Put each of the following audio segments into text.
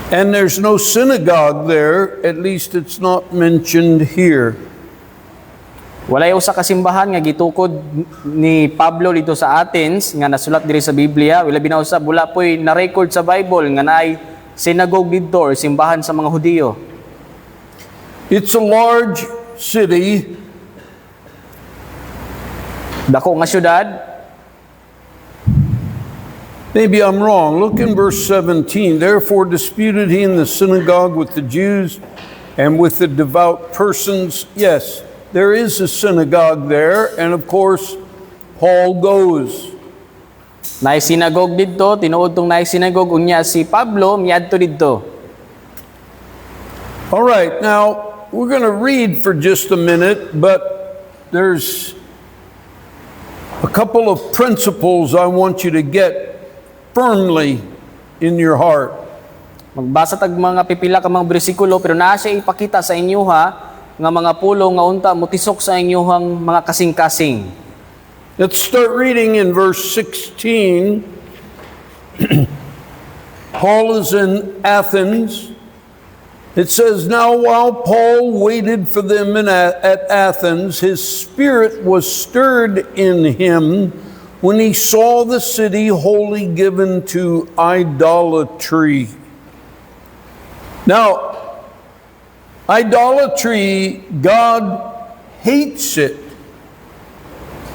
And there's no synagogue there, at least it's not mentioned here. Walay usa ka simbahan nga gitukod ni Pablo dito sa Athens nga nasulat diri sa Biblia. Wala binausa, wala po'y na-record sa Bible nga naay synagogue dito or simbahan sa mga Hudiyo. It's a large city. Dako nga syudad. Maybe I'm wrong. Look in verse 17. Therefore disputed he in the synagogue with the Jews and with the devout persons. Yes, there is a synagogue there, and of course, Paul goes. Naay sinagog dito, tinuod tong naay sinagog unya si Pablo miadto dito. All right, now we're going to read for just a minute, but there's a couple of principles I want you to get firmly in your heart. Magbasa tag mga pipila ka mga bersikulo pero naa siya ipakita sa inyo ha nga mga pulo nga unta mutisok sa inyohang mga kasing-kasing. Let's start reading in verse 16. Paul is in Athens. It says, now while Paul waited for them at Athens, his spirit was stirred in him when he saw the city wholly given to idolatry. Now, idolatry, God hates it.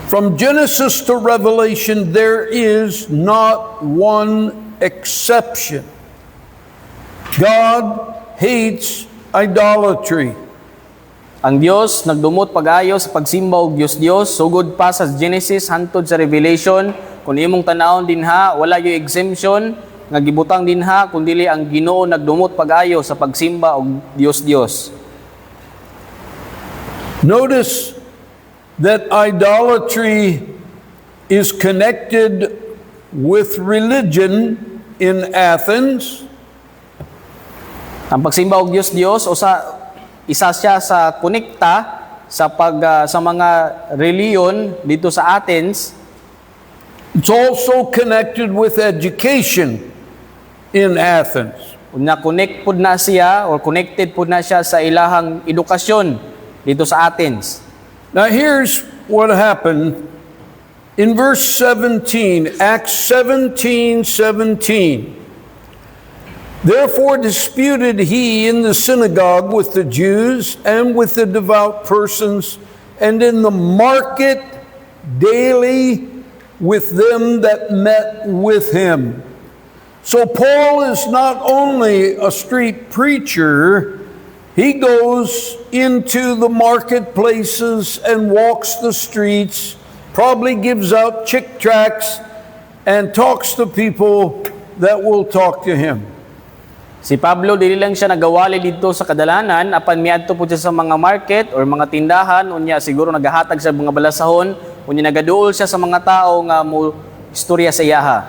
From Genesis to Revelation, there is not one exception. God hates idolatry. Ang Dios nagdumot pag-ayo sa pagsimba og Dios sugod pa sa Genesis hantod sa Revelation. Kung imong tanawon dinha, wala yung exemption nga gibutang dinha kundi ang Ginoo nagdumot pag-ayo sa pagsimba og Dios. Notice that idolatry is connected with religion in Athens. Ang pagsimba og Dios isa siya sa konekta sa sa mga reliyon dito sa Athens. It's also connected with education in Athens. Unya connect pud na siya or connected pud na siya sa ilahang edukasyon dito sa Athens. Now here's what happened in verse 17, Acts 17:17. Therefore disputed he in the synagogue with the Jews and with the devout persons, and in the market daily with them that met with him. So Paul is not only a street preacher, he goes into the marketplaces and walks the streets, probably gives out chick tracts, and talks to people that will talk to him. Si Pablo dili lang siya nagawali dito sa kadalanan apan miadto pud siya sa mga market or mga tindahan unya siguro nagahatag sa mga balasahon unya nagaduol siya sa mga tao nga mo istorya sa iyaha.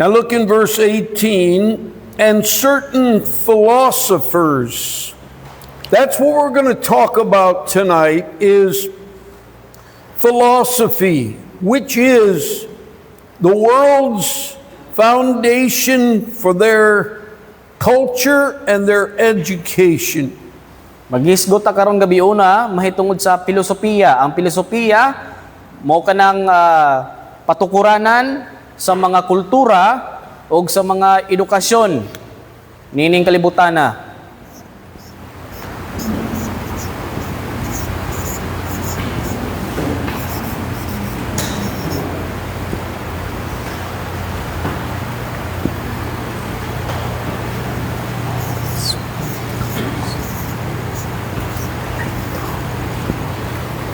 Now look in verse 18, and certain philosophers. That's what we're going to talk about tonight is philosophy, which is the world's foundation for their culture and their education. Magisgot ta karong gabi una mahitungod sa filosofiya. Ang filosofiya mao kanang patukuranan sa mga kultura o sa mga edukasyon nining kalibutana.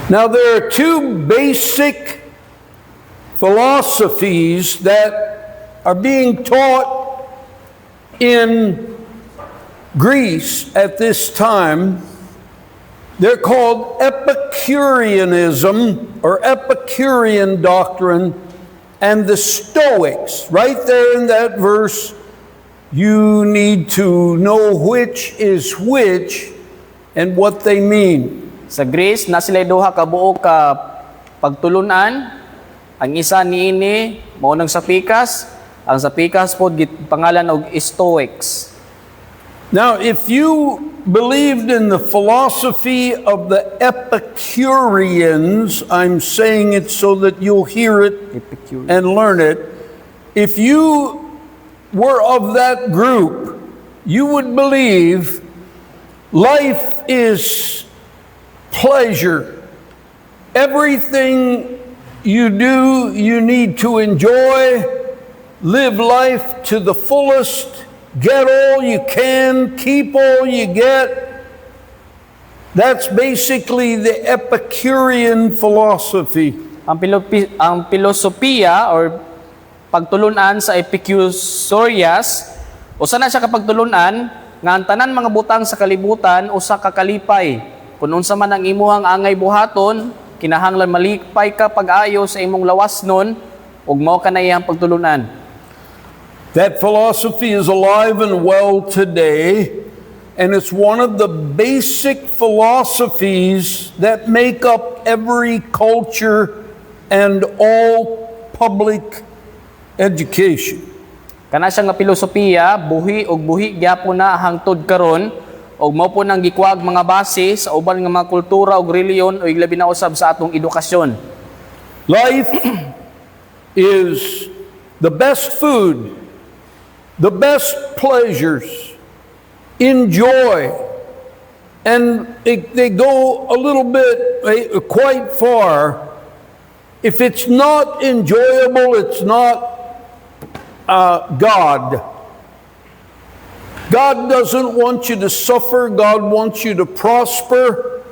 Now, there are two basic philosophies that are being taught in Greece at this time. They're called Epicureanism or Epicurean doctrine and the Stoics. Right there in that verse, you need to know which is which and what they mean. Sa Greece na sila duha ka buo ka pagtulunan. Ang isa niini mao nang sa pikas, Ang sa pikas po pangalan og Stoics. Now, if you believed in the philosophy of the Epicureans, I'm saying it so that you'll hear it and learn it. If you were of that group, you would believe life is pleasure. Everything you do, you need to enjoy, live life to the fullest, get all you can, keep all you get. That's basically the Epicurean philosophy. Ang filosofiya or pagtulunan sa Epicurus, usa na siya kapagtulunan nga ang tanan mga butang sa kalibutan usa ka kalipay. Kung unsa man ang imuhang angay buhaton, kinahanglan malipay ka pag-ayo sa imong lawasnon ug mao ka na iyang pagtulunan. That philosophy is alive and well today, and it's one of the basic philosophies that make up every culture and all public education. Kana siya nga filosofiya, buhi ug buhi gyapon na hangtod karon ug mao po nang gikuwag mga base sa uban nga mga kultura ug reliyon ug labi na usab sa atong edukasyon. Life is the best food, the best pleasures, enjoy, and they go a little bit, quite far. If it's not enjoyable, it's not God. God doesn't want you to suffer. God wants you to prosper.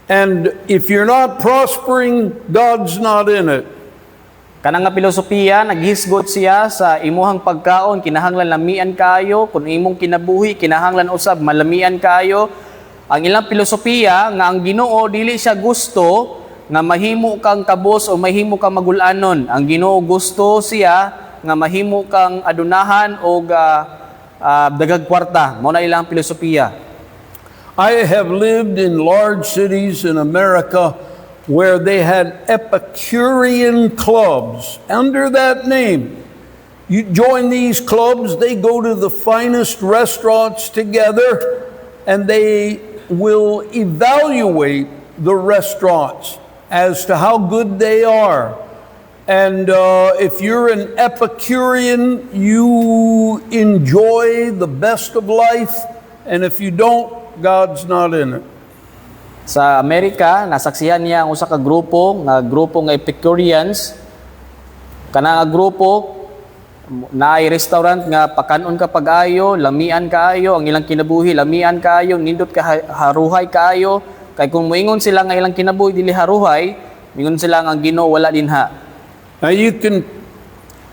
And if you're not prospering, God's not in it. Kanang nga filosofiya, naghisgot siya sa imuhang pagkaon, kinahanglan lamian kayo, kung imong kinabuhi, kinahanglan usab malamian kayo. Ang ilang filosofiya nga ang Ginoo dili siya gusto nga mahimo kang kabos o mahimo kang magulanon. Ang Ginoo gusto siya nga mahimo kang adunahan o dagag kwarta. Mao na ilang filosofiya. I have lived in large cities in America where they had Epicurean clubs under that name. You join these clubs, they go to the finest restaurants together, and they will evaluate the restaurants as to how good they are. And if you're an Epicurean, you enjoy the best of life, and if you don't, God's not in it. Sa Amerika, nasaksihan niya ang usa ka grupo nga Epicureans. Kana nga grupo naay restaurant nga pakanon ka pag-ayo, lamian kaayo, ang ilang kinabuhi lamian kaayo, nindot ka haruhay kaayo. Kay kung moingon sila nga ilang kinabuhi dili haruhay, mingon sila nga ang Ginoo wala dinha. Now you can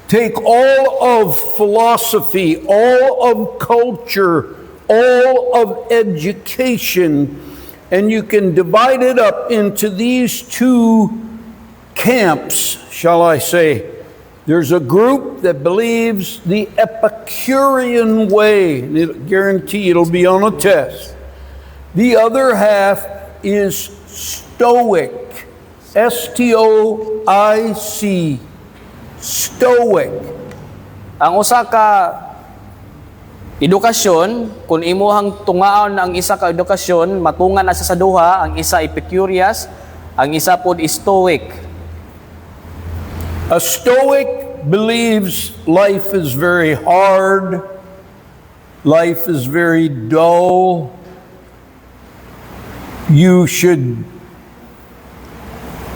take all of philosophy, all of culture, all of education, and you can divide it up into these two camps, shall I say. There's a group that believes the Epicurean way. Guarantee it'll be on a test. The other half is Stoic. S-T-O-I-C. Stoic. Ang usa ka edukasyon, kung imuhang tungaon ang isa ka edukasyon, matungan na sa duha, ang isa Epicurus, ang isa pod Stoic. A Stoic believes life is very hard, life is very dull. You should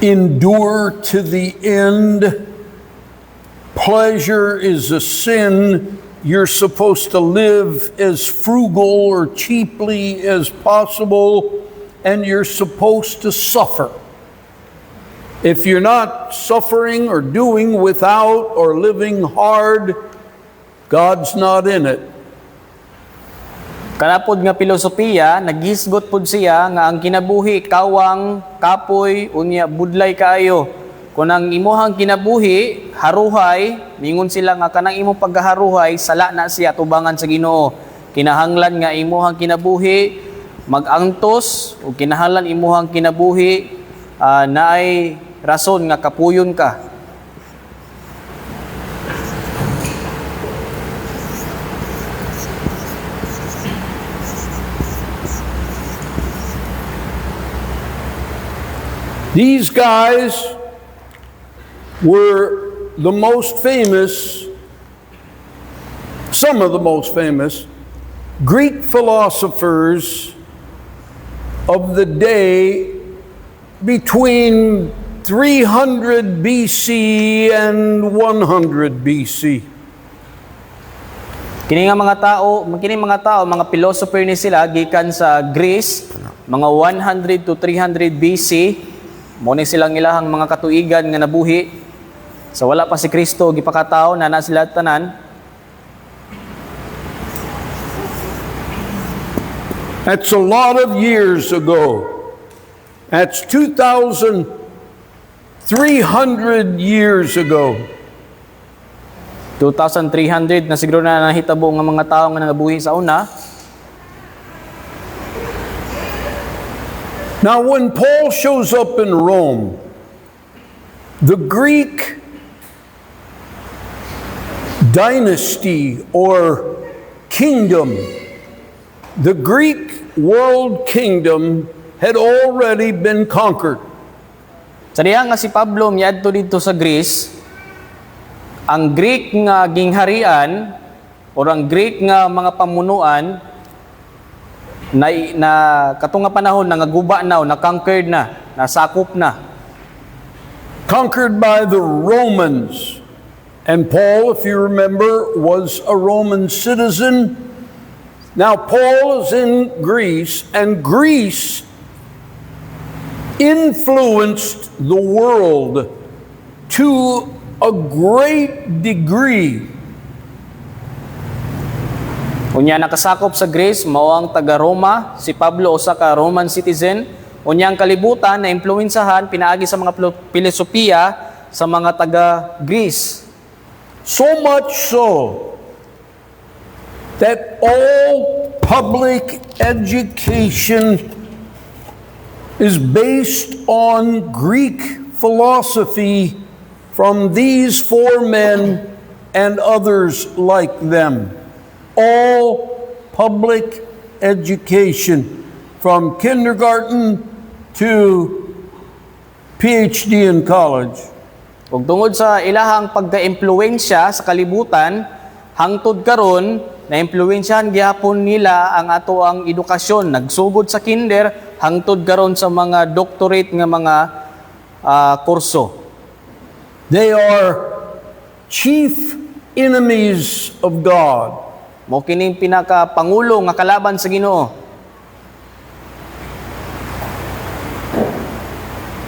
endure to the end. Pleasure is a sin. You're supposed to live as frugal or cheaply as possible, and you're supposed to suffer. If you're not suffering or doing without or living hard, God's not in it. Kanapod nga filosofiya, naghisgot pod siya nga ang kinabuhi kawang, kapoy, unya budlay kaayo. Kung ang imuhang kinabuhi, haruhay, mingon sila nga kanang imong paghaharuhay, sala na siya tubangan sa Ginoo. Kinahanglan nga imuhang kinabuhi, mag-angtos, o kinahanglan imuhang kinabuhi, naay rason nga kapuyon ka. These guys were the most famous, some of the most famous Greek philosophers of the day between 300 BC and 100 BC. Kini mga tao, mga philosopher ni sila gikan sa Greece, mga 100 to 300 BC. Mo ni silang ilahang mga katuigan nga nabuhi. Sa wala pa si Kristo gipakatao na sila tanan. That's a lot of years ago. That's 2,300 years ago. 2,300 na siguro na nahitabo ng mga tao nga nabuhi sa una. Now, when Paul shows up in Rome, the Greek dynasty or kingdom, the Greek world kingdom had already been conquered. Sa diha nga si Pablo miadto dito sa Greece, ang Greek nga gingharian o ang Greek nga mga pamunuan na katong nga panahon na guba na conquered na, nasakop na. Conquered by the Romans. And Paul, if you remember, was a Roman citizen. Now Paul is in Greece, and Greece influenced the world to a great degree. Unya nakasakop sa Greece mao ang taga Roma, si Pablo usa ka Roman citizen. Unya ang kalibutan na impluwensahan pinaagi sa mga filosofiya sa mga taga Greece. So much so that all public education is based on Greek philosophy from these four men and others like them. All public education from kindergarten to PhD in college. Ug tungod sa ilahang pagka-impluwensya sa kalibutan, hangtod karon na-impluwensyahan gyapon nila ang ato ang edukasyon, nagsugod sa kinder hangtod karon sa mga doctorate nga mga kurso. They are chief enemies of God. Mo kining pinaka-pangulo nga kalaban sa Ginoo.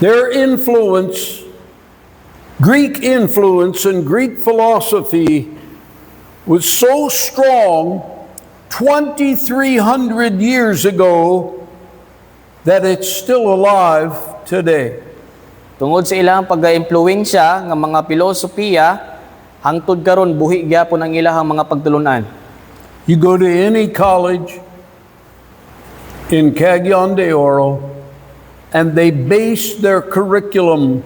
Their influence, Greek influence and Greek philosophy was so strong 2,300 years ago that it's still alive today. Tungod sa ilang pag-impluwensya nga mga filosofiya, hangtod karon buhi gyapon ang ilahang mga pagtulunan. You go to any college in Cagayan de Oro, and they base their curriculum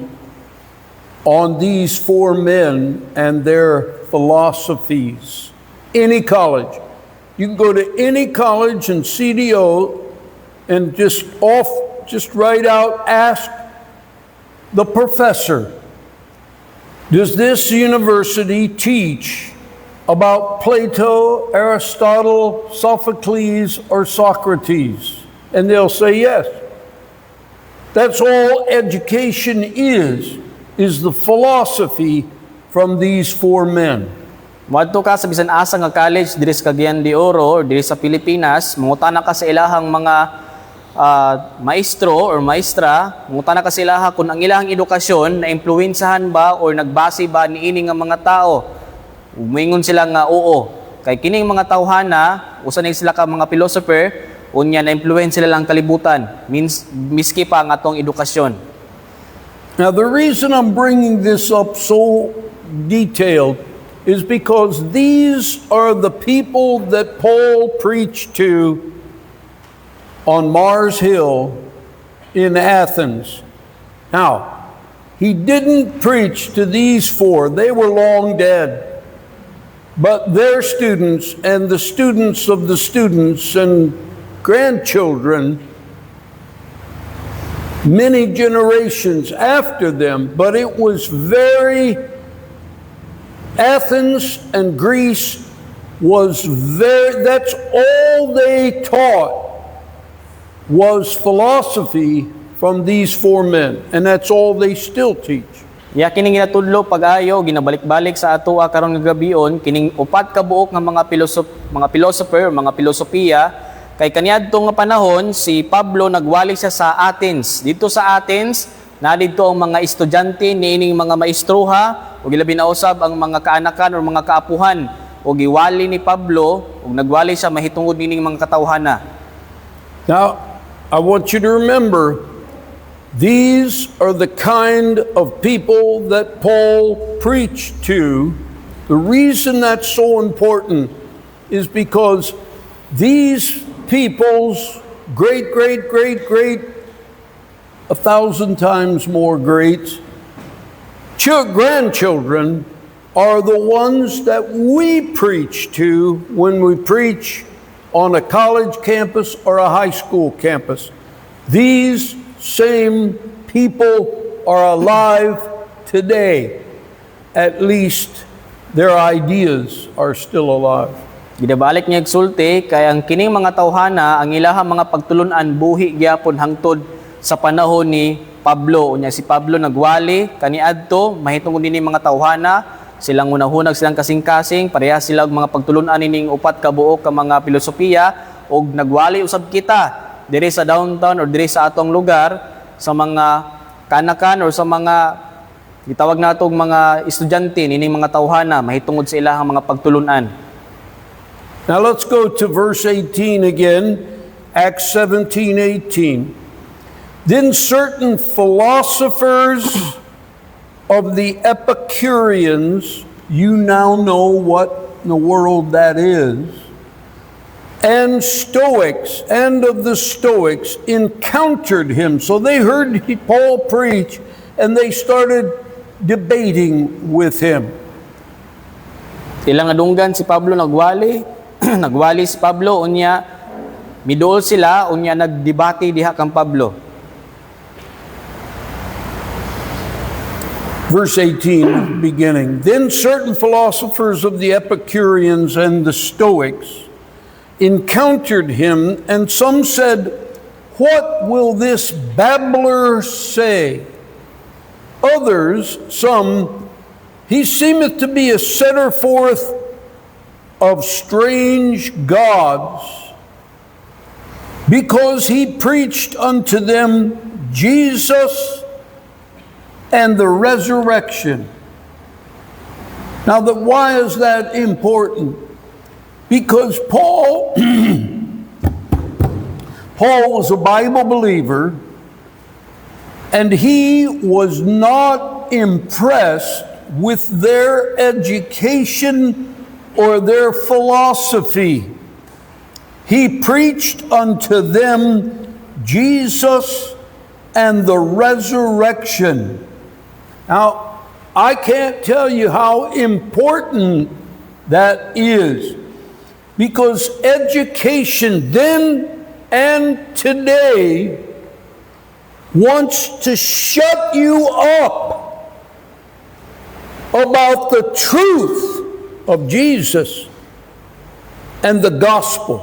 on these four men and their philosophies. Any college. You can go to any college in CDO and just write out, ask the professor, does this university teach about Plato, Aristotle, Sophocles, or Socrates? And they'll say yes. That's all education is the philosophy from these four men. Moadto ka sa bisan asa nga college diri sa Cagayan de Oro or diri sa Pilipinas, mangutana ka sa ilahang mga maestro or maestra, mangutana ka sa ilaha kung ang ilahang edukasyon na impluwensahan ba or nagbase ba niini nga mga tao. Umingon sila nga oo. Kay kining mga tawhana, usa na sila ka mga philosopher, unya na influence sila lang kalibutan, means miski pa ang atong edukasyon. Now the reason I'm bringing this up so detailed is because these are the people that Paul preached to on Mars Hill in Athens. Now, he didn't preach to these four. They were long dead. But their students and the students of the students and grandchildren, many generations after them, but it was Athens and Greece that's all they taught was philosophy from these four men, and that's all they still teach. Ya kining ginatudlo pag-ayo ginabalik-balik sa atoa karon nga gabion kining upat ka buok nga mga philosopher, mga filosofiya kay kaniadto nga panahon si Pablo nagwali siya sa Athens. Dito sa Athens nadidto ang mga estudyante niining mga maestroha ug ilabi na usab ang mga kaanakan o mga kaapuhan ug giwali ni Pablo ug nagwali siya mahitungod nining mga katawhana. Now, I want you to remember, these are the kind of people that Paul preached to. The reason that's so important is because these people's great, 1,000 times more greats, grandchildren are the ones that we preach to when we preach on a college campus or a high school campus. These same people are alive today. At least their ideas are still alive. Gidabalik niya sulti kay ang kining mga tawhana ang ilahang mga pagtulunan buhi gyapon hangtod sa panahon ni Pablo. Unya si Pablo nagwali kaniadto mahitungod nini mga tawhana silang unahunag silang kasing-kasing pareha sila og mga pagtulunan nining upat ka buok ka mga filosofiya og nagwali usab kita diri sa downtown or diri sa atong lugar sa mga kanakan or sa mga gitawag natong mga estudyante nining mga tawhana mahitungod sa ilahang mga pagtulunan. Now let's go to verse 18 again, Acts 17:18. Then certain philosophers of the Epicureans, you now know what in the world that is, and Stoics, and of the Stoics, encountered him. So they heard Paul preach, and they started debating with him. Ilang adunggan si Pablo nagwali, nagwali si Pablo, unya midol sila, unya nagdebate diha kang Pablo. Verse 18, beginning. Then certain philosophers of the Epicureans and the Stoics encountered him, and some said, "What will this babbler say?" Others, some, "He seemeth to be a setter forth of strange gods, because he preached unto them Jesus and the resurrection." Now, why is that important? Because Paul was a Bible believer, and he was not impressed with their education or their philosophy. He preached unto them Jesus and the resurrection. Now, I can't tell you how important that is, because education then and today wants to shut you up about the truth of Jesus and the gospel.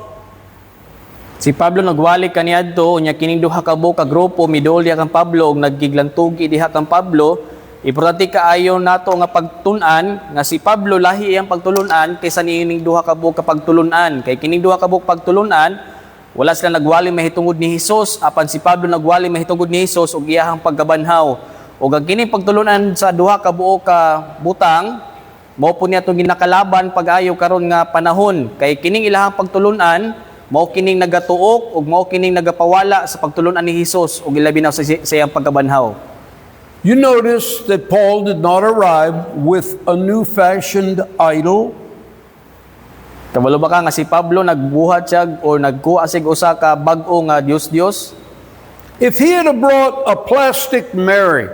Si Pablo nagwali kaniadto unya kining duha ka buok ka grupo midol diha kang Pablo ug nagkiglantugi diha kang Pablo. Importante kaayo nato nga pagtun-an nga si Pablo lahi iyang pagtulunan kaysa niining duha ka buok ka pagtulunan. Kay kining duha ka buok pagtulunan wala sila nagwali mahitungod ni Hesus, apan si Pablo nagwali mahitungod ni Hesus ug iyahang paggabanhaw. Ug ang kining pagtulunan sa duha ka buok ka butang mao po niya itong ginakalaban pag-ayo karon nga panahon. Kay kining ilahang pagtulunan mao kining nagatuok ug mao kining nagapawala sa pagtulunan ni Hesus ug ilabi na sa iyang paggabanhaw. You notice that Paul did not arrive with a new-fashioned idol. Kabalo ba ka nga si Pablo nagbuhat siya o nagkuha sig usa ka bag-o nga Dios? If he had brought a plastic Mary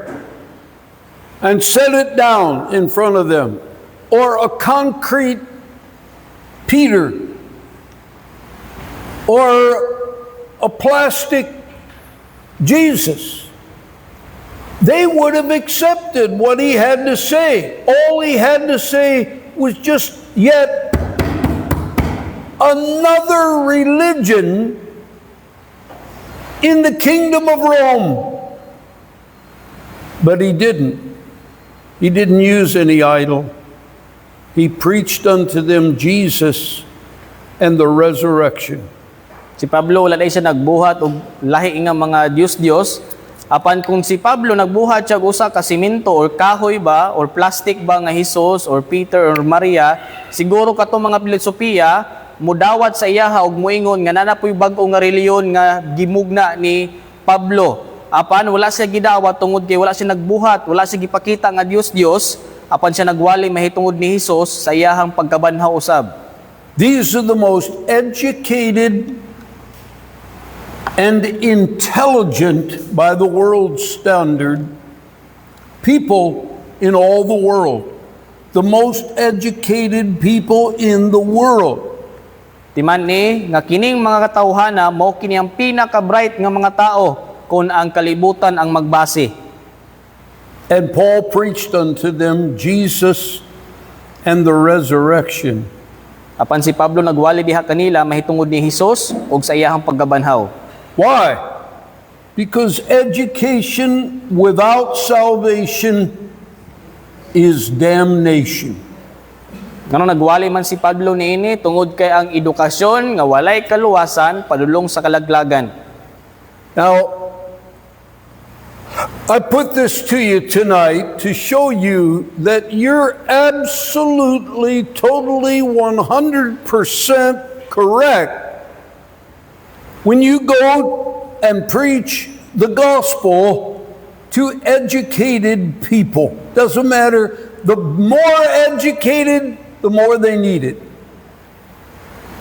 and set it down in front of them, or a concrete Peter, or a plastic Jesus, they would have accepted what he had to say. All he had to say was just yet another religion in the kingdom of Rome. But he didn't. He didn't use any idol. He preached unto them Jesus and the resurrection. Si Pablo wala na siya nagbuhat og lahi nga mga Dios. Apan kung si Pablo nagbuhat siya og usa ka simento or kahoy ba or plastic ba nga Hesus or Peter or Maria, siguro katong mga filosofiya mudawat sa iyaha og moingon nga nanapoy bag-o nga reliyon nga gimugna ni Pablo. Apan wala siya gidawat tungod kay wala siya nagbuhat, wala siya gipakita nga Dios. Apan siya nagwali mahitungod ni Hesus sa iyahang pagkabanhaw usab. These are the most educated and intelligent by the world's standard people in all the world. The most educated people in the world. Timan ni nga kining mga katawhana mao kini ang pinaka-bright nga mga tao kung ang kalibutan ang magbase. And Paul preached unto them Jesus and the resurrection. Apan si Pablo nagwali diha kanila mahitungod ni Hesus ug sa iyahang pagkabanhaw. Why? Because education without salvation is damnation. Ngano nagwali man si Pablo niini tungod kay ang edukasyon nga walay kaluwasan padulong sa kalaglagan. Now, I put this to you tonight to show you that you're absolutely, totally, 100% correct when you go and preach the gospel to educated people. Doesn't matter, the more educated, the more they need it.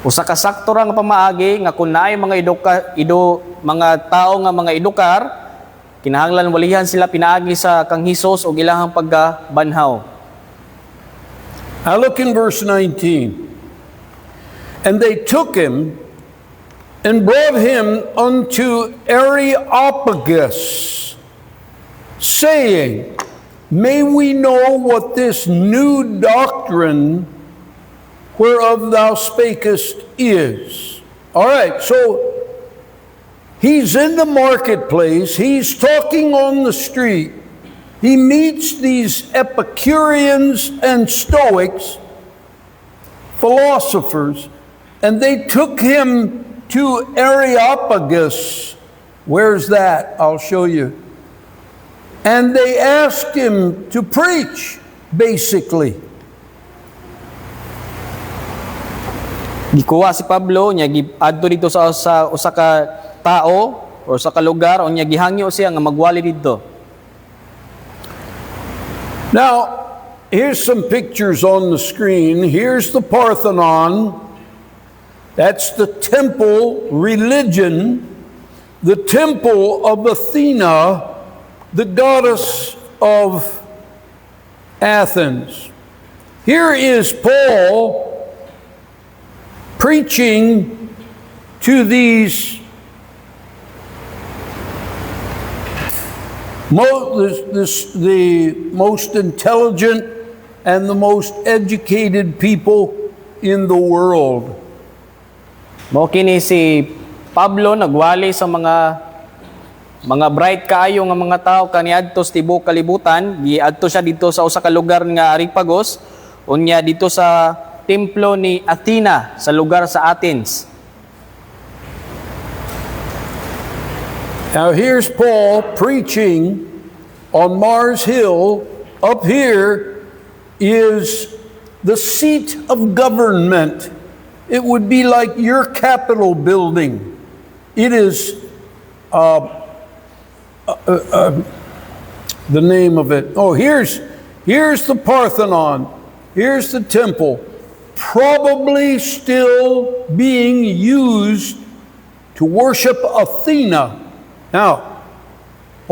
Usa ka sakto ra nga pamaagi nga kun naay mga mga tao nga mga edukar, kinahanglan walihan sila pinaagi sa kang Hesus og ilahang pagkabanhaw. Now look in verse 19. And they took him and brought him unto Areopagus, saying, May we know what this new doctrine whereof thou spakest is. All right, so he's in the marketplace, he's talking on the street, he meets these Epicureans and Stoics, philosophers, and they took him to Areopagus. Where's that? I'll show you. And they asked him to preach, basically. Gikuha si Pablo nya giadto dito sa usa ka tao o sa ka lugar o nya gihangyo siya nga magwali dito. Now, here's some pictures on the screen. Here's the Parthenon. That's the temple religion, the temple of Athena, the goddess of Athens. Here is Paul preaching to these the most intelligent and the most educated people in the world. Mao kini si Pablo nagwali sa mga bright kaayo nga mga tao kaniadto sa tibuok kalibutan. Giadto siya dito sa usa ka lugar nga Areopagus unya dito sa templo ni Athena sa lugar sa Athens. Now here's Paul preaching on Mars Hill. Up here is the seat of government. It would be like your Capitol building. It is the name of it. Oh, here's the Parthenon. Here's the temple. Probably still being used to worship Athena. Now,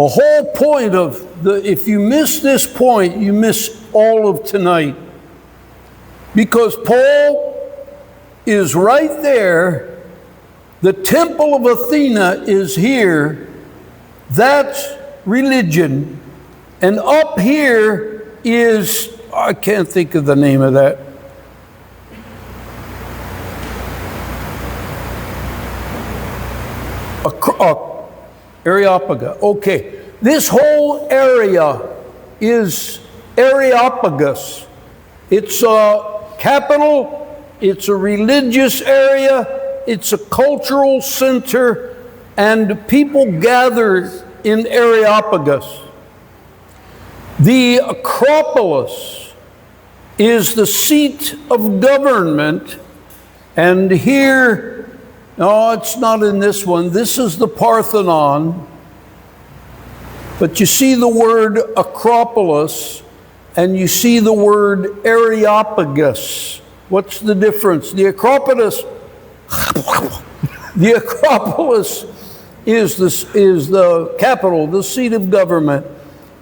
a whole point of if you miss this point, you miss all of tonight. Because Paul is right there. The temple of Athena is here. That's religion. And up here is, I can't think of the name of that. Areopagus. Okay. This whole area is Areopagus. It's a capital, it's a religious area, it's a cultural center, and people gather in Areopagus. The Acropolis is the seat of government, and here, no, it's not in this one. This is the Parthenon. But you see the word Acropolis, and you see the word Areopagus. What's the difference? The Acropolis is the capital, the seat of government,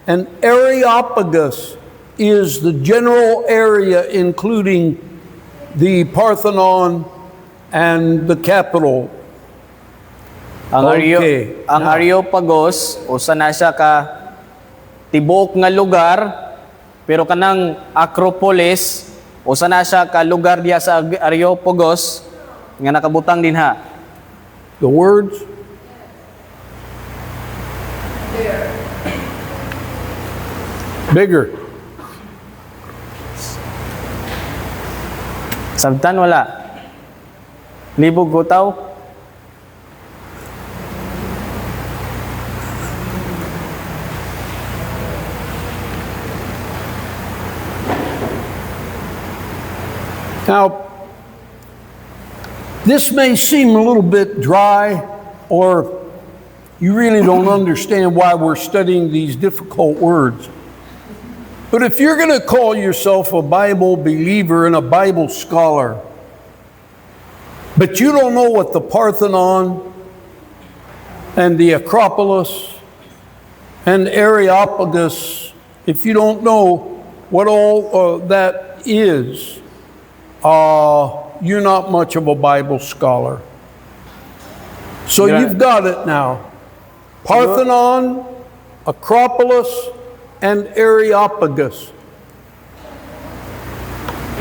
and Areopagus is the general area including the Parthenon and the capital. Okay. Ang Areopagus, usa na siya ka tibok nga lugar, pero kanang Acropolis, usa na siya ka lugar diya sa Areopagus nga nakabutang dinha. The words? Bigger. Sabtan wala. Libog gutaw. Now, this may seem a little bit dry, or you really don't understand why we're studying these difficult words. But if you're going to call yourself a Bible believer and a Bible scholar, but you don't know what the Parthenon and the Acropolis and Areopagus, if you don't know what all that is, you're not much of a Bible scholar. So you've got it now. Parthenon, Acropolis, and Areopagus.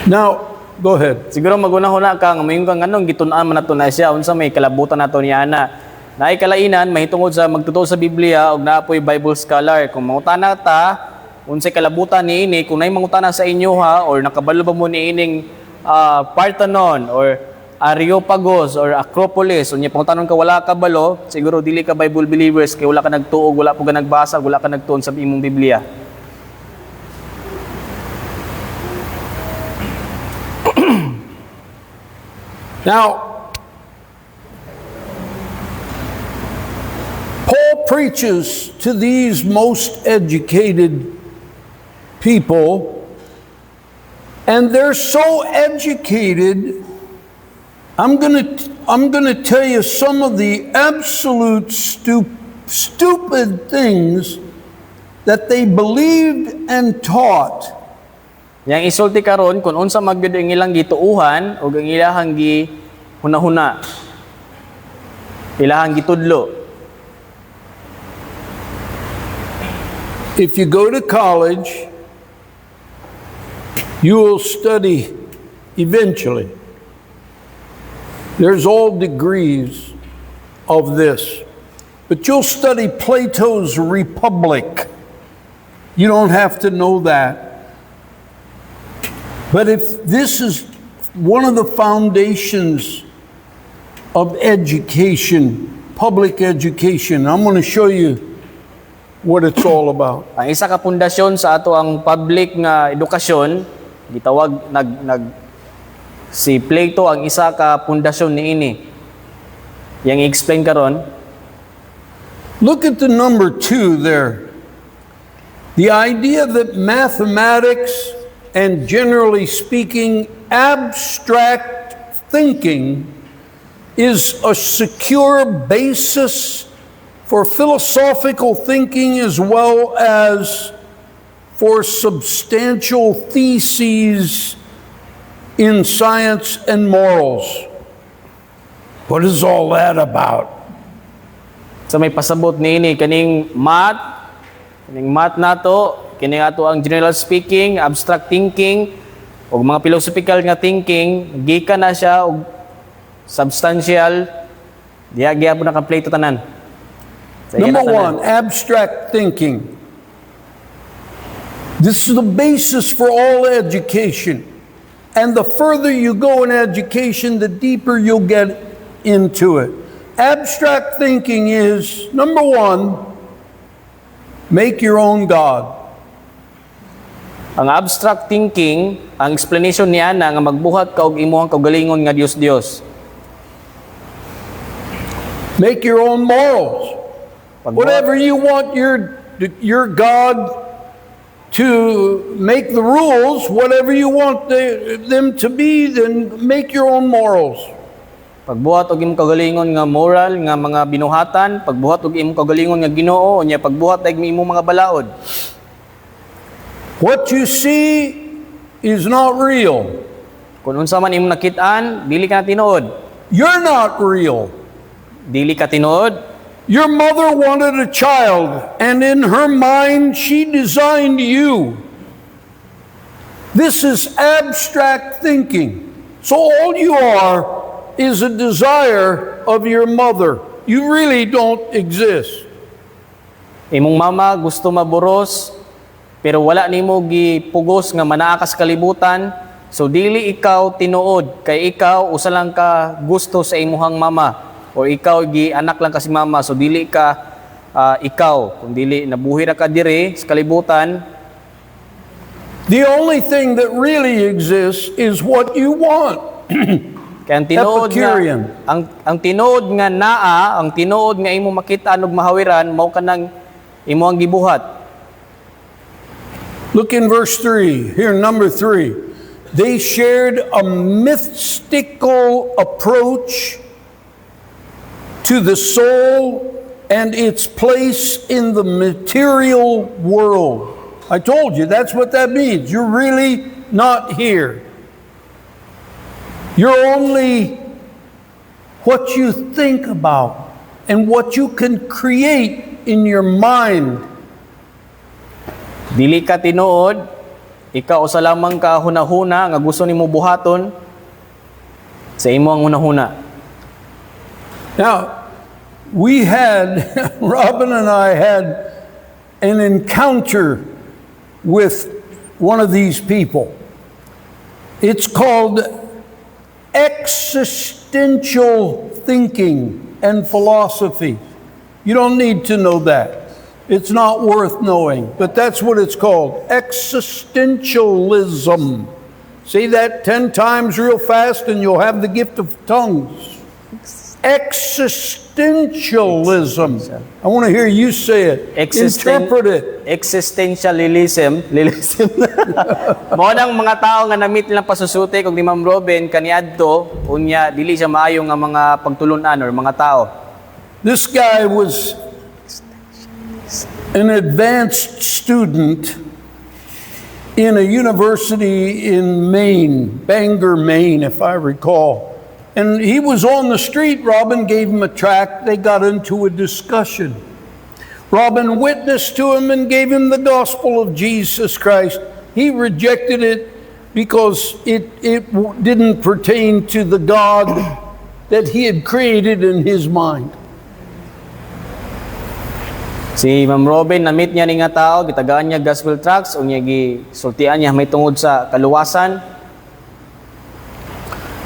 Now, go ahead. Siguro maguna-huna ka nga mayon kang anong gitun-an man nato na siya unsa may kalabutan nato niya na. Naay kalainan mahitungod sa magtuto sa Biblia og naapoy Bible scholar. Kung mangutana ta unsay kalabutan niini, kung naay mangutana sa inyo ha or nakabalo ba mo niining Parthenon or Areopagus or Acropolis, unya pangutanon ka wala ka balo, siguro dili ka Bible believers kay wala ka nagtuog, wala po ka nagbasa, wala ka nagtuon sa imong Biblia. Now, Paul preaches to these most educated people, and they're so educated. I'm gonna tell you some of the absolute stupid things that they believed and taught. Yang isulti karon kung unsa magyud ang ilang gituuhan o ang ilahang gi hunahuna. Ilahang gitudlo. If you go to college, you will study eventually. There's all degrees of this. But you'll study Plato's Republic. You don't have to know that. But if this is one of the foundations of education, public education, I'm going to show you what it's all about. Ang isa ka pundasyon sa ato ang public nga edukasyon, gitawag si Plato ang isa ka pundasyon niini. Yang i-explain karon. Look at the number 2 there. The idea that mathematics and generally speaking abstract thinking is a secure basis for philosophical thinking as well as for substantial theses in science and morals. What is all that about? Sa may pasabot niini kaning math Kining math nato, kini ato ang general speaking, abstract thinking, o mga philosophical nga thinking, gikan na siya og substantial, diya gyapon na complete tanan. Sa iya Number na tanan. 1, abstract thinking. This is the basis for all education. And the further you go in education, the deeper you'll get into it. Abstract thinking is, number 1, make your own God. Ang abstract thinking, ang explanation niya na nga magbuhat ka og imong kaugalingon nga Dios. Make your own morals. Pagbuhat, Whatever you want your God to make the rules, whatever you want them to be, then make your own morals. pagbuhat og imong kaugalingon nga moral nga mga binuhatan, pagbuhat og imong kaugalingon nga Ginoo, unya pagbuhat dag imong mga balaod. What you see is not real. Kung unsa man imong nakit-an, dili ka na tinuod. You're not real. Dili ka tinuod. Your mother wanted a child, and in her mind, she designed you. This is abstract thinking. So all you are is a desire of your mother. You really don't exist. Imong mama gusto maburos, pero wala nimo gipugos nga manaa ka sa kalibutan. So dili ikaw tinuod, kay ikaw usa lang ka gusto sa imuhang mama. O ikaw anak lang kasi mama, so dili ka ikaw, kung dili nabuhi ra ka diri sa kalibutan. The only thing that really exists is what you want. Kaya ang tinuod nga Epicurean. ang tinuod nga naa, ang tinuod nga imo makita og mahawiran mao kanang imo ang gibuhat. Look in verse 3, here number 3. They shared a mystical approach to the soul and its place in the material world. I told you, that's what that means. You're really not here. You're only what you think about and what you can create in your mind. Dili ka tinuod, ikaw usa lamang ka hunahuna nga gusto nimo buhaton sa imo ang hunahuna. Now, Robin and I had an encounter with one of these people. It's called existential thinking and philosophy. You don't need to know that. It's not worth knowing, but that's what it's called. Existentialism. Say that 10 times real fast and you'll have the gift of tongues. Existentialism. I want to hear you say it. Interpret it. Existentialism. Mao nang mga tao nga na-meet nilang pasusuti kung ni Ma'am Robin kaniadto unya dili siya maayo nga mga pagtulunan or mga tao. This guy was an advanced student in a university in Maine, Bangor, Maine, if I recall. And he was on the street. Robin gave him a tract. They got into a discussion. Robin witnessed to him and gave him the gospel of Jesus Christ. He rejected it because it didn't pertain to the God that he had created in his mind. Si Ma'am Robin, na-meet niya ni nga tao, gitagaan niya gospel tracts, unya gisultian niya may tungod sa kaluwasan.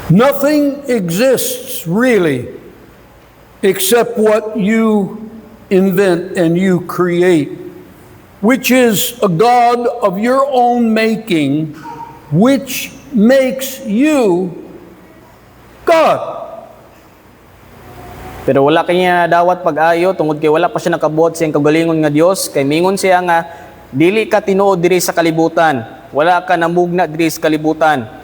Nothing exists really except what you invent and you create, which is a God of your own making, which makes you God. Pero wala kanya dawat pag-ayo tungod kay wala pa siya nakabuhat siyang kaugalingon nga Dios, kay mingon siya nga dili ka tinuod diri sa kalibutan, wala ka namugna diri sa kalibutan.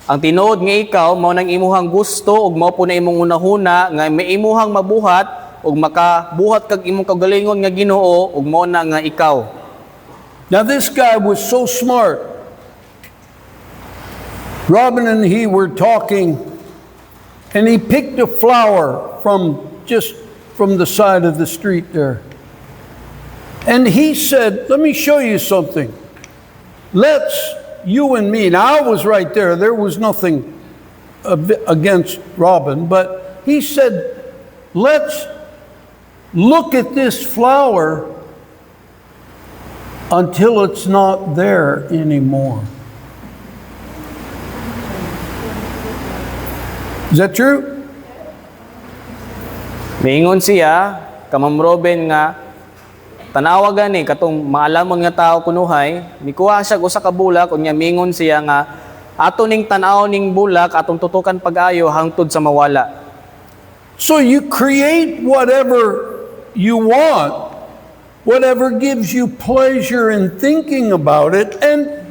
Ang tinuod nga ikaw mao nang imuhang gusto ug mao po na imong unahuna nga may imuhang mabuhat ug makabuhat kag imong kaugalingon nga Ginoo ug mao na nga ikaw. Now this guy was so smart. Robin and he were talking, and he picked a flower from the side of the street there. And he said, let me show you something. Let's, you and me, now I was right there. There was nothing against Robin, but he said, let's look at this flower until it's not there anymore. Is that true? Miingon siya, kamam Robin nga, tanawa gani, katong maalamon nga tao kunuhay, mikuha siya usa ka bulak, unya miingon siya nga, ato ning tanaw ning bulak, atong tutukan pag-ayo hangtod sa mawala. So you create whatever you want, whatever gives you pleasure in thinking about it, and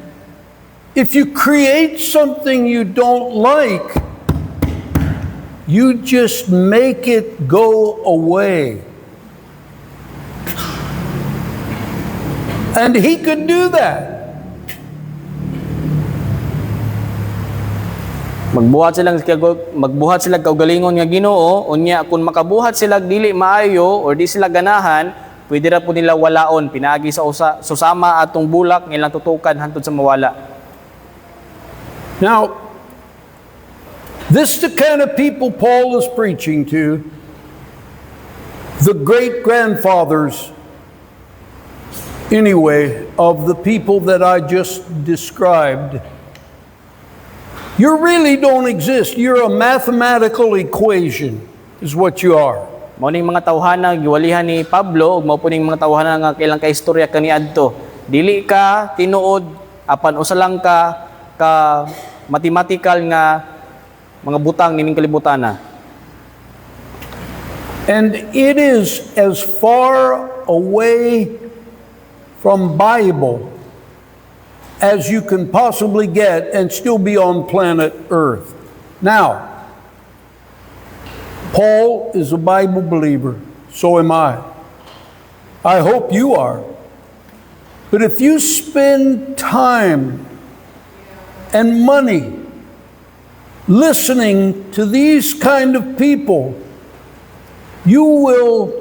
if you create something you don't like, you just make it go away. And he could do that. Magbuhat sila kaugalingon nga Ginoo, unya kung makabuhat sila dili maayo or di sila ganahan, pwede ra po nila walaon pinaagi sa susama atong bulak nilang tutukan hantod sa mawala. Now, this is the kind of people Paul is preaching to. The great-grandfathers, anyway, of the people that I just described. You really don't exist. You're a mathematical equation, is what you are. Mao ning mga tawhana giwalihan ni Pablo ug mao po ning mga tawhana nga kailang kaistorya kaniadto. Dili ka tinuod apan usa lang ka mathematical nga mga butang ning kalibutana. And it is as far away from Bible as you can possibly get and still be on planet Earth. Now, Paul is a Bible believer, so am I. I hope you are. But if you spend time and money listening to these kind of people, you will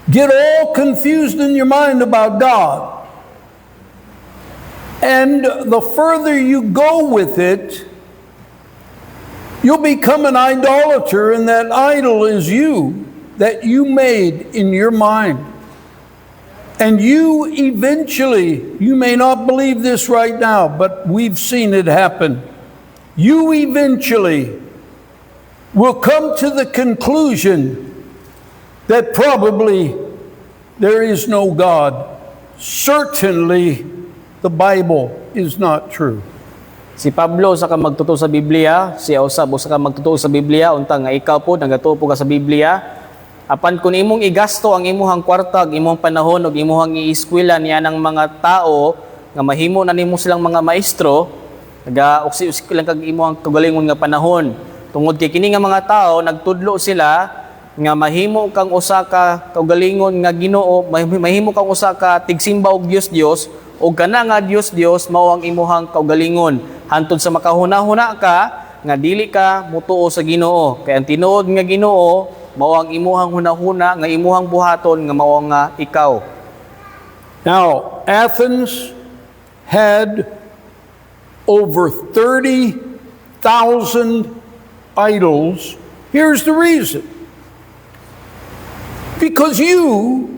get all confused in your mind about God. And the further you go with it, you'll become an idolater, and that idol is you, that you made in your mind. And you eventually, you may not believe this right now, but we've seen it happen. You eventually will come to the conclusion that probably there is no God. Certainly, the Bible is not true. Si Pablo sa ka magtuto sa Biblia, si usab usa ka magtuto sa Biblia unta nga ikaw po nagatuo po ka sa Biblia. Apan kun imong igasto ang imuhang kwarta, imong panahon ug imuhang ieskwela niya ng mga tao nga mahimo na nimo silang mga maestro, naga-uksi-uksi lang kag imuhang kagalingon nga panahon. Tungod kay kini nga mga tao nagtudlo sila nga mahimo kang usa ka kagalingon nga Ginoo, mahimo kang usa ka tigsimba og Dios o kana nga Dios mao ang imuhang kaugalingon hantod sa makahuna-huna ka nga dili ka mutuo sa Ginoo kay ang tinuod nga Ginoo mao ang imuhang hunahuna nga imuhang buhaton nga mao nga ikaw. Now, Athens had over 30,000 idols. Here's the reason. Because you,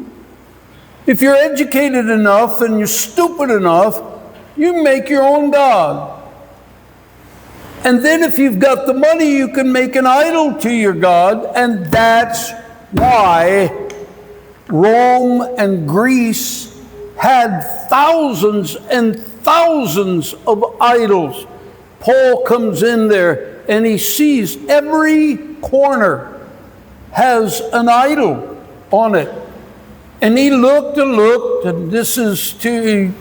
if you're educated enough and you're stupid enough, you make your own God. And then if you've got the money, you can make an idol to your God, and that's why Rome and Greece had thousands and thousands of idols. Paul comes in there and he sees every corner has an idol on it. And he looked and looked, and this is to,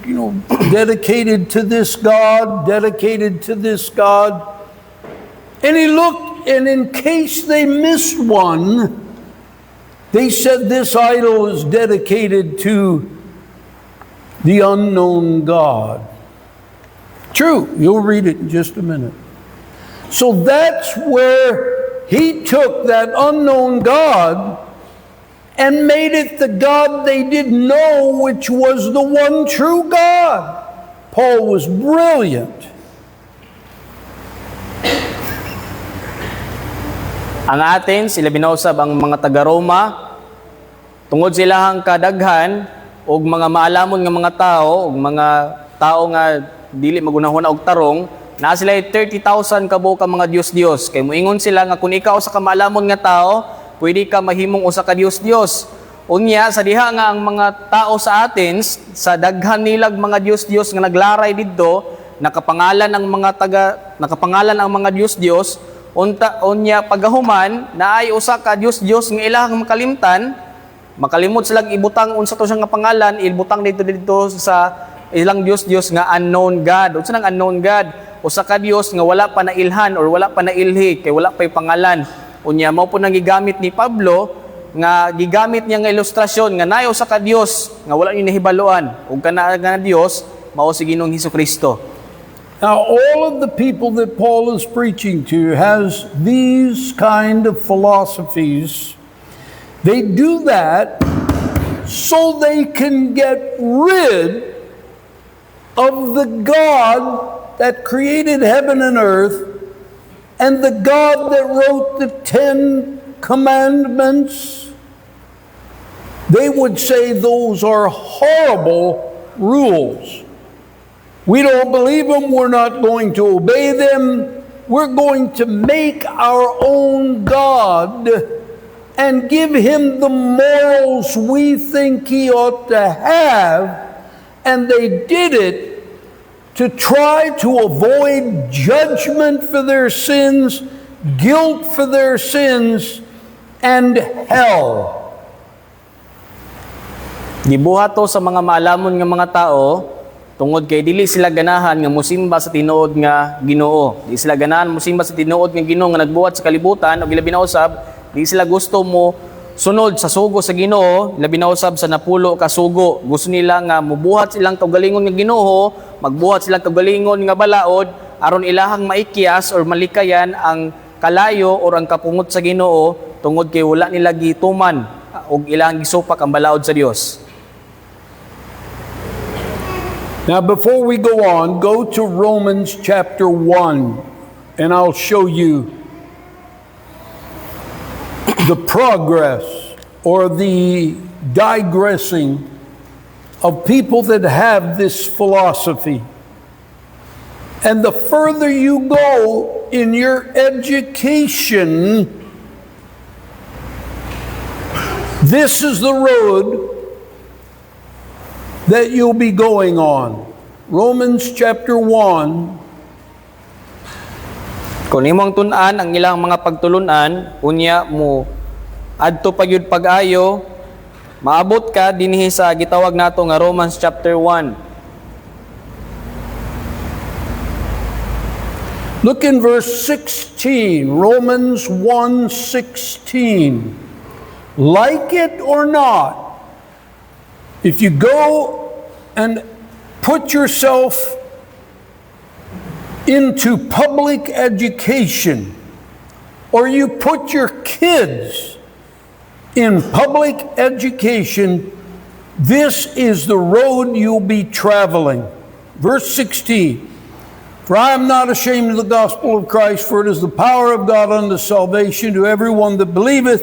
dedicated to this God, dedicated to this God. And he looked, and in case they missed one, they said this idol is dedicated to the unknown God. True, you'll read it in just a minute. So that's where he took that unknown God and made it the God they didn't know, which was the one true God. Paul was brilliant. Ang Athens, sila binausab ang mga taga-Roma, tungod silahang kadaghan, og mga maalamon nga mga tao, og mga tao nga dili magunahon og tarong, na sila 30,000 kabo ka mga Dios-Dios. Kay moingon sila nga kung ikaw sa kamaalamon nga tao, pwede ka mahimong usa ka Dios-Dios. Unya sa diha nga ang mga tao sa Athens, sa daghan nilag mga Dios-Dios nga naglaray didto, nakapangalan ang mga Dios-Dios, unya pagahuman naay usa ka Dios-Dios nga ilahang makalimtan, makalimot silang ibutang unsa to siya nga pangalan, ibutang dito sa ilang Dios nga unknown God. Unsa nang unknown God? Usa ka Dios nga wala pa nailhan or wala pa nailhi kay wala pay pangalan. Unya mao po nang gigamit ni Pablo nga gigamit niya nga ilustrasyon nga naay usa ka Dios nga wala niyo nahibaluan ug kana nga Dios mao si Ginoong Hesukristo. Now, all of the people that Paul is preaching to has these kind of philosophies. They do that so they can get rid of the God that created heaven and earth and the God that wrote the 10 Commandments. They would say those are horrible rules. We don't believe them. We're not going to obey them. We're going to make our own God and give him the morals we think he ought to have. And they did it to try to avoid judgment for their sins, guilt for their sins, and hell. Gibuhat to sa mga maalamon nga mga tao, tungod kay dili sila ganahan nga mosimba sa tinuod nga Ginoo. Di sila ganahan mosimba sa tinuod nga Ginoo nga nagbuhat sa kalibutan o ilabi na usab, di sila gusto mo sunod sa sugo sa Ginoo, ilabi na usab sa napulo ka sugo. Gusto nila nga mobuhat silang kaugalingon nga Ginoo, magbuhat silang kaugalingon nga balaod aron ilahang maikyas or malikayan ang kalayo or ang kapungot sa Ginoo tungod kay wala nila gituman og ilahang gisupak ang balaod sa Dios. Now, before we go on, go to Romans chapter 1, and I'll show you the progress or the digressing of people that have this philosophy. And the further you go in your education, this is the road that you'll be going on. Romans chapter 1. Kung imong tun-an ang ilang mga pagtulunan, unya mo adto pagyud pag-ayo, maabot ka dinhi sa gitawag nato nga Romans chapter 1. Look in verse 16, Romans 1:16. Like it or not, if you go and put yourself into public education, or you put your kids in public education, this is the road you'll be traveling. Verse 16, for I am not ashamed of the gospel of Christ, for it is the power of God unto salvation to everyone that believeth,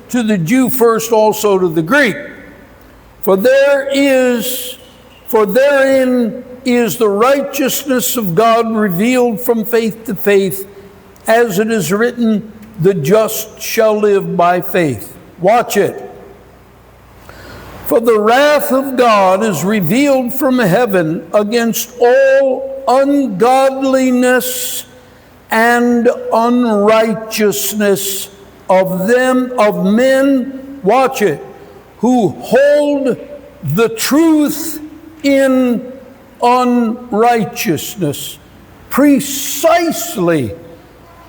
to the Jew first, also to the Greek. For therein is the righteousness of God revealed from faith to faith, as it is written, the just shall live by faith. Watch it. For the wrath of God is revealed from heaven against all ungodliness and unrighteousness of men, watch it, who hold the truth in unrighteousness. Precisely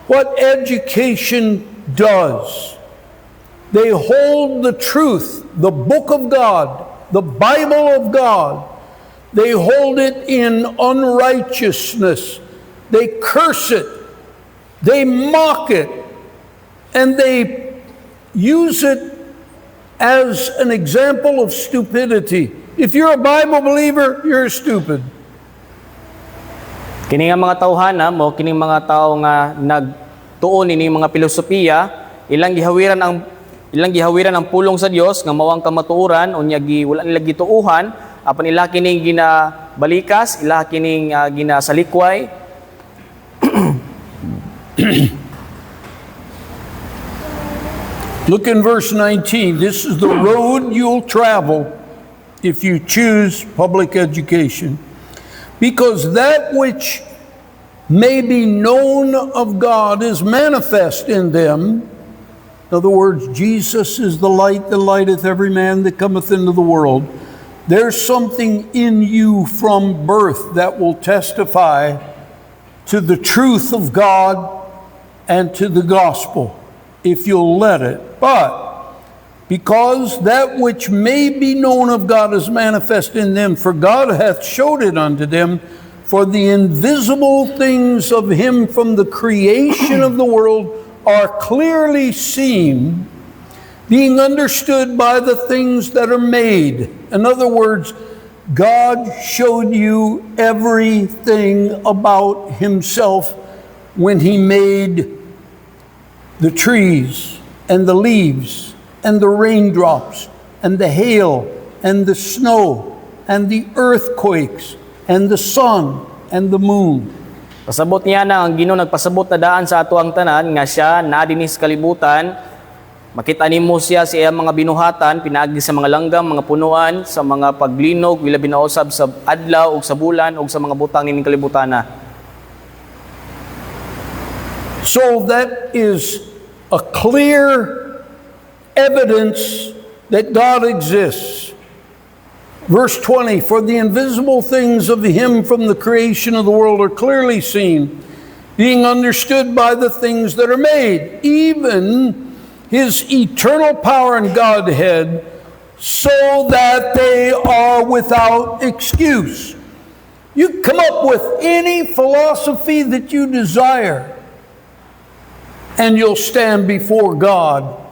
what education does. They hold the truth, the book of God, the Bible of God. They hold it in unrighteousness. They curse it. They mock it. And they use it as an example of stupidity. If you're a Bible believer, you're stupid. Kini nga mga tawhana mo, kini mga tao nga nagtuon ini mga filosofiya, ilang gihawiran ang pulong sa Dios nga mawang kamatuoran unya wala nila gituuhan, apan ila kini ginabalikas, ila kini ginasalikway. Look in verse 19. This is the road you'll travel if you choose public education. Because that which may be known of God is manifest in them. In other words, Jesus is the light that lighteth every man that cometh into the world. There's something in you from birth that will testify to the truth of God and to the gospel, if you'll let it. But because that which may be known of God is manifest in them, for God hath showed it unto them, for the invisible things of him from the creation of the world are clearly seen, being understood by the things that are made. In other words, God showed you everything about himself when he made the trees and the leaves and the raindrops, and the hail, and the snow, and the earthquakes, and the sun, and the moon. Pasabot niya na ang Ginoo nagpasabot na daan sa ato ang tanan nga siya naa dinhi sa kalibutan. Makita nimo siya sa iyang mga binuhatan pinaagi sa mga langgam, mga punuan, sa mga paglinog, wila binausab sa adlaw ug sa bulan ug sa mga butang nining kalibutana. So that is a clear evidence that God exists. Verse 20, for the invisible things of him from the creation of the world are clearly seen, being understood by the things that are made, even his eternal power and Godhead, so that they are without excuse. You come up with any philosophy that you desire, and you'll stand before God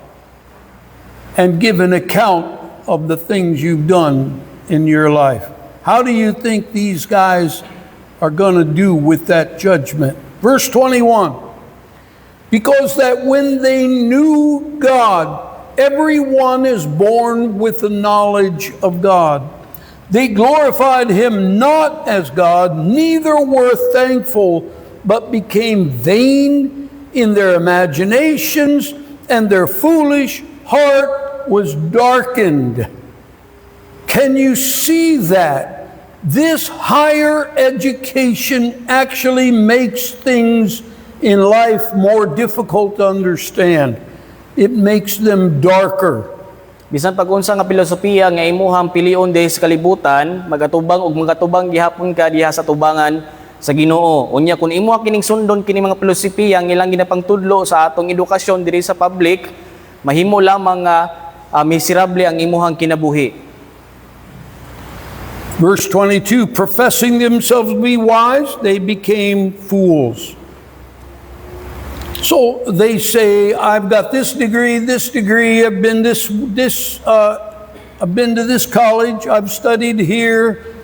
and give an account of the things you've done in your life. How do you think these guys are going to do with that judgment? Verse 21, because that when they knew God, everyone is born with the knowledge of God. They glorified him not as God, neither were thankful, but became vain in their imaginations, and their foolish heart was darkened. Can you see that? This higher education actually makes things in life more difficult to understand. It makes them darker. Bisan pag-unsa nga filosofiya nga imuhang pilion diha sa kalibutan, magatubang ug magatubang gihapon ka diha sa tubangan sa Ginoo. Unya kun imo kining sundon kini mga filosofiya ang ilang ginapangtudlo sa atong edukasyon diri sa public, mahimo lamang nga miserable ang imuhang kinabuhi. Verse 22, professing themselves to be wise, they became fools. So they say, I've got this degree, I've been I've been to this college, I've studied here,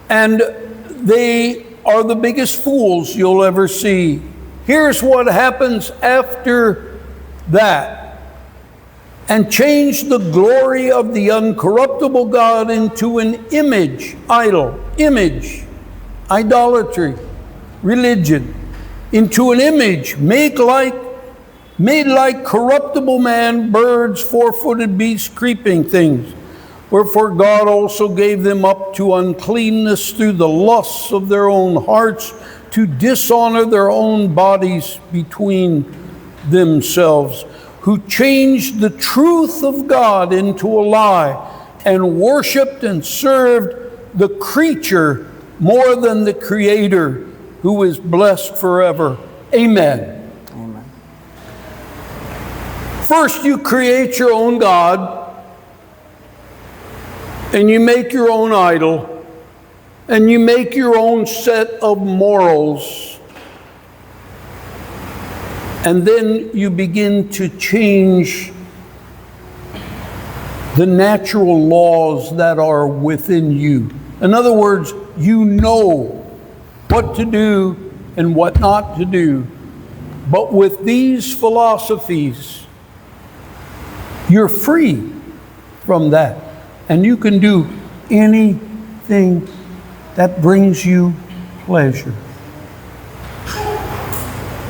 and they are the biggest fools you'll ever see. Here's what happens after that. And change the glory of the uncorruptible God into an image, idolatry, religion, into an image made like corruptible man, birds, four-footed beasts, creeping things. Wherefore God also gave them up to uncleanness through the lusts of their own hearts, to dishonor their own bodies between themselves, who changed the truth of God into a lie, and worshipped and served the creature more than the Creator, who is blessed forever. Amen. Amen. First, you create your own God, and you make your own idol, and you make your own set of morals. And then you begin to change the natural laws that are within you. In other words, you know what to do and what not to do. But with these philosophies, you're free from that. And you can do anything that brings you pleasure.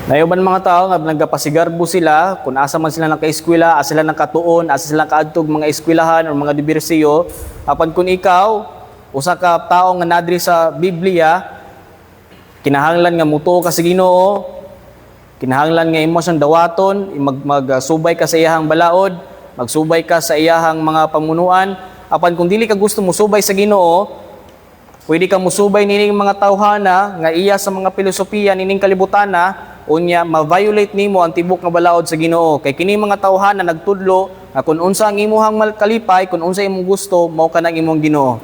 Nayuban mga tao nga nagapasigarbo sila kung asa man sila naka-eskwela, asa sila nakatuon, asa sila kaadtog mga eskwelahan o mga dibersiyo. Apan kung ikaw usa ka tawo nga nadri sa Biblia, kinahanglan nga mutuo ka sa Ginoo, kinahanglan nga imo siyang dawaton, magsubay ka sa iyahang balaod, magsubay ka sa iyahang mga pamunuan. Apan kung dili ka gusto mo subay sa Ginoo, pwede ka musubay nining mga tawhana nga iya sa mga filosofiya nining kalibutana, unya ma-violate nimo ang tibok nga balaod sa Ginoo. Kay kini mga tawhana nagtudlo nga kung unsa ang imuhang kalipay, kung unsa imong gusto, mao ka nang imong Ginoo.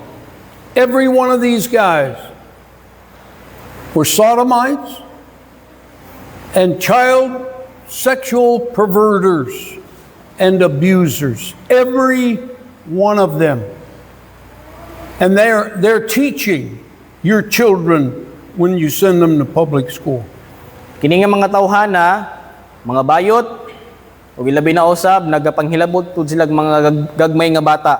Every one of these guys were sodomites and child sexual perverters and abusers. Every one of them. And they're teaching your children when you send them to public school. Kini nga mga tawhana, mga bayot, ug ilabi na usab nagapanghilabot tud sila mga gagmay nga bata.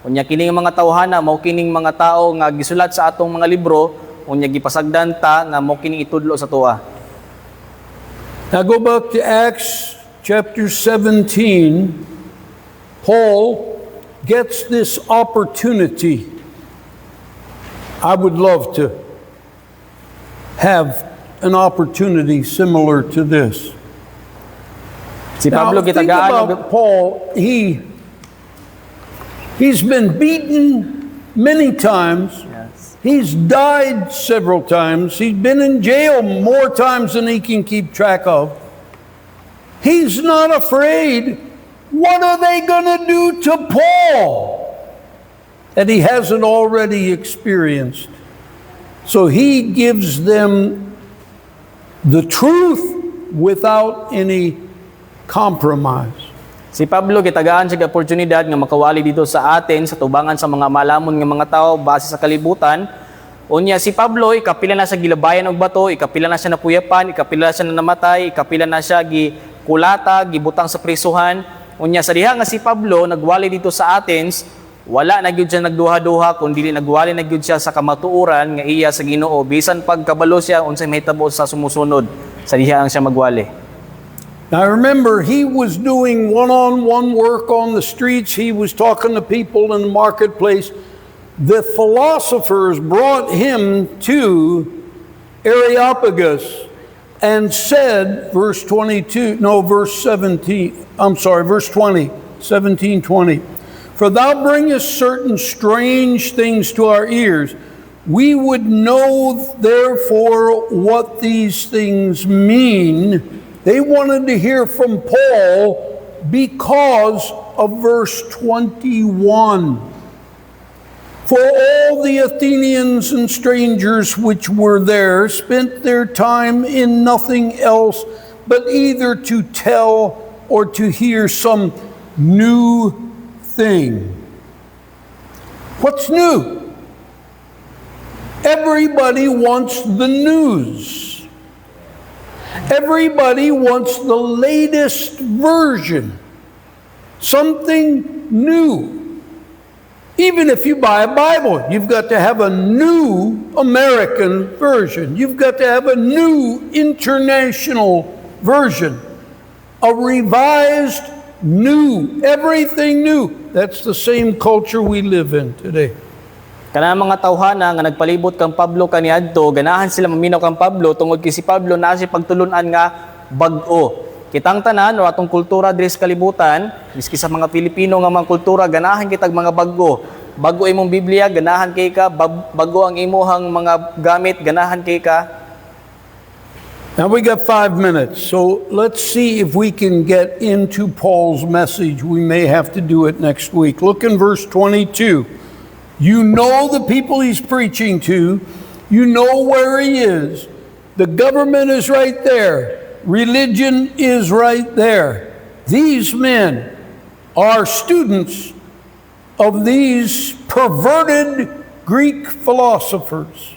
Unya kini nga mga tawhana mao kining mga tao nga gisulat sa atong mga libro, unya gipasagdan ta nga mao kining itudlo sa tuwa. Now go back to Acts chapter 17. Paul gets this opportunity. I would love to have an opportunity similar to this. Si Pablo Now, think about Paul. He's been beaten many times. Yes. He's died several times. He's been in jail more times than he can keep track of. He's not afraid. What are they going to do to Paul that he hasn't already experienced? So he gives them the truth without any compromise. Si Pablo gitagaan siya oportunidad nga makawali dito sa atin sa tubangan sa mga malamon nga mga tao base sa kalibutan. Unya si Pablo ikapila na sa gilabayan og bato, ikapila na siya napuyapan, ikapila na siya namatay, ikapila na siya gikulata, gibutang sa prisuhan. Unya sa diha nga si Pablo nagwali dito sa Athens, wala na gyud siya nagduha-duha kundi nagwali na gyud siya sa kamatuoran nga iya sa Ginoo bisan pagkabalo siya unsay mahitabo sa sumusunod sa diha ang siya magwali. Now remember, he was doing one-on-one work on the streets. He was talking to people in the marketplace. The philosophers brought him to Areopagus and said, verse 20, 17:20. For thou bringest certain strange things to our ears. We would know therefore what these things mean. They wanted to hear from Paul because of verse 21. For all the Athenians and strangers which were there spent their time in nothing else but either to tell or to hear some new thing. What's new? Everybody wants the news. Everybody wants the latest version. Something new. Even if you buy a Bible, you've got to have a new American version. You've got to have a new international version. A revised new. Everything new. That's the same culture we live in today. Kana mga tawhana nga nagpalibot kang Pablo kaniadto, ganahan sila maminaw kang Pablo tungod kay si Pablo naa siya pagtulunan nga bag-o. Kitang tanan o atong kultura diri sa kalibutan, miski sa mga Pilipino nga mga kultura, ganahan kitag mga bag-o. Bago imong Biblia, ganahan kay ka, bago ang imuhang mga gamit, ganahan kay ka. Now we got 5 minutes, so let's see if we can get into Paul's message. We may have to do it next week. Look in verse 22. You know the people he's preaching to. You know where he is. The government is right there. Religion is right there. These men are students of these perverted Greek philosophers.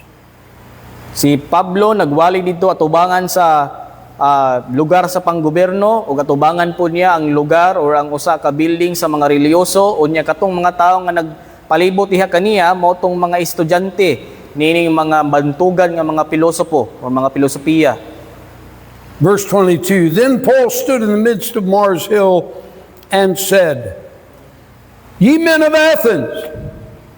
Si Pablo nagwali dito atubangan sa lugar sa panggobyerno ug atubangan po niya ang lugar or ang usa ka building sa mga reliyoso unya katong mga tawo nga nagpalibot diha kaniya mao tong mga estudyante nining mga bantugan nga mga pilosopo o mga filosofiya. Verse 22, Then Paul stood in the midst of Mars Hill and said, Ye men of Athens,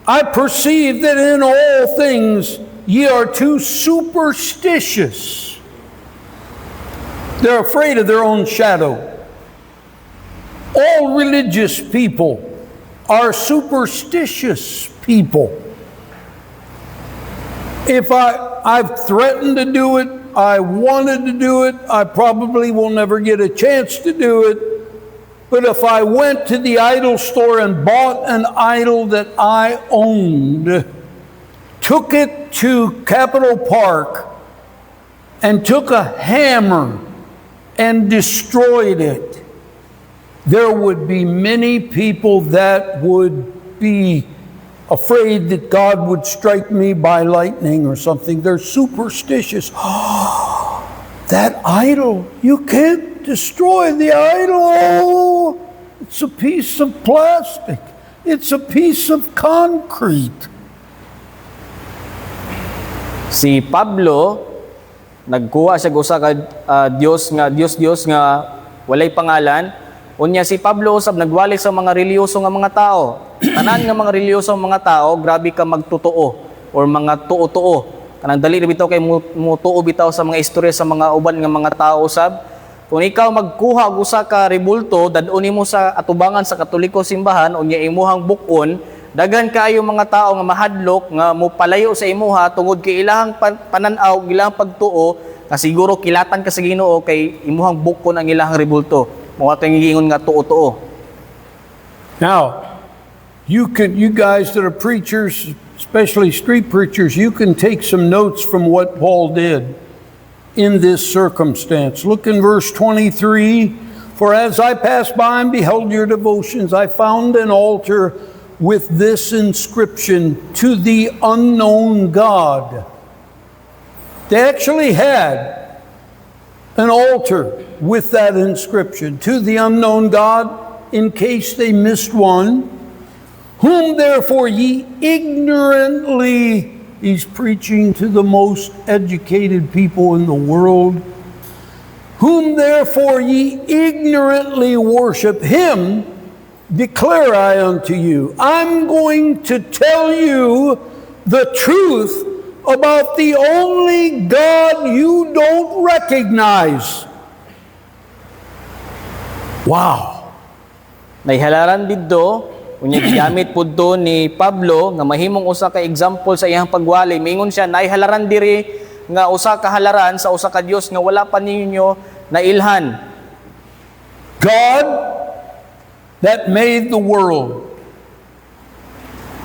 I perceive that in all things ye are too superstitious. They're afraid of their own shadow. All religious people are superstitious people. If I've threatened to do it, I wanted to do it, I probably will never get a chance to do it. But if I went to the idol store and bought an idol that I owned, took it to Capitol Park, and took a hammer and destroyed it, there would be many people that would be afraid that God would strike me by lightning or something. They're superstitious. That idol, you can't destroy the idol. Oh, it's a piece of plastic. It's a piece of concrete. Si Pablo nagkuha siya usa ka Dios nga walay pangalan. Unya si Pablo usab nagwali sa mga reliyoso nga mga tao. Tanan nga mga reliyoso nga mga tao, grabe ka magtotoo or mga tuo-tuo. Kanang dali ra bitaw kay mutuo bitaw sa mga istorya sa mga uban nga mga tao usab. Kung ikaw magkuha og usa ka rebulto, dadun nimo sa atubangan sa Katoliko simbahan unya imuhang bukon, daghan kaayo mga tao nga mahadlok nga mopalayo sa imuha tungod kay ilahang pananaw, ilahang pagtuo nga siguro kilatan ka sa Ginoo kay imuhang bukon ang ilahang rebulto. Mao atong giingon nga tuo-tuo. Now, you guys that are preachers, especially street preachers, you can take some notes from what Paul did in this circumstance. Look in verse 23. For as I passed by and beheld your devotions, I found an altar with this inscription, To the Unknown God. They actually had an altar with that inscription, To the Unknown God, in case they missed one. Whom therefore ye ignorantly, he's preaching to the most educated people in the world, whom therefore ye ignorantly worship, him declare I unto you. I'm going to tell you the truth about the only God you don't recognize. Wow. Naihalaran didto unya gigamit pud to ni Pablo nga mahimong usa ka example sa iyang pagwali. Mingon siya naihalaran diri nga usa ka halaran sa usa ka Dios nga wala pa ninyo nailhan. God that made the world.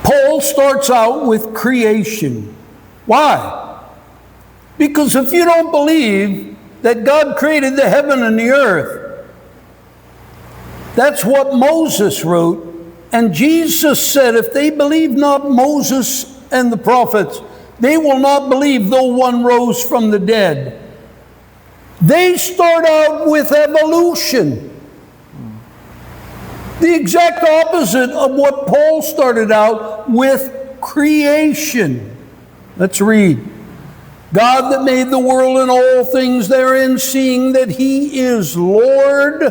Paul starts out with creation. Why? Because if you don't believe that God created the heaven and the earth, that's what Moses wrote. And Jesus said, if they believe not Moses and the prophets, they will not believe though one rose from the dead. They start out with evolution. The exact opposite of what Paul started out with creation. Let's read. God that made the world and all things therein, seeing that he is Lord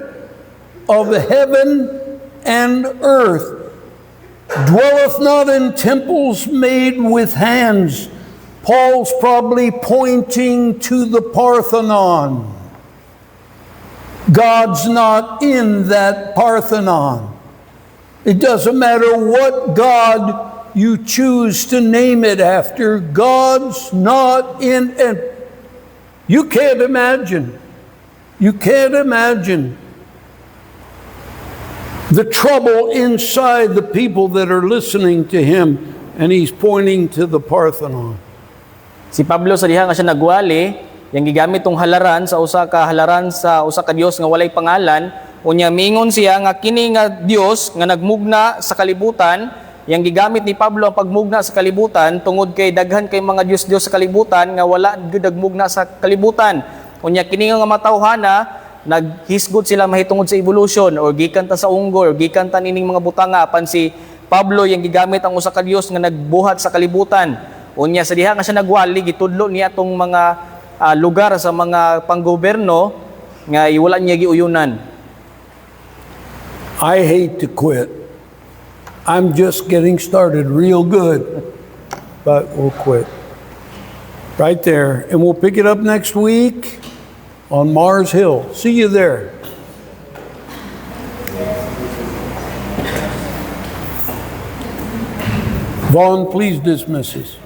of heaven and earth, dwelleth not in temples made with hands. Paul's probably pointing to the Parthenon. God's not in that Parthenon. It doesn't matter what God you choose to name it after, God's not in it. You can't imagine. You can't imagine the trouble inside the people that are listening to him, and he's pointing to the Parthenon. Si Pablo sa diha nga siya nagwali, yang gigamit tong halaran sa usa ka Dios nga walay pangalan, Unya mingon siya nga kini nga Dios nga nagmugna sa kalibutan, yang gigamit ni Pablo ang pagmugna sa kalibutan tungod kay daghan kay mga Dios sa kalibutan nga wala gyud nagmugna sa kalibutan. Unya kini nga matawhana naghisgot sila mahitungod sa evolution or gikan ta sa unggol, gikan ta nining mga butanga apan si Pablo yang gigamit ang usa ka Dios nga nagbuhat sa kalibutan. Unya sa diha nga siya nagwali gitudlo niya atong mga lugar sa mga panggoberno nga wala niya giuyunan. I hate to quit. I'm just getting started real good, but we'll quit. Right there. And we'll pick it up next week on Mars Hill. See you there. Vaughn, please dismiss us.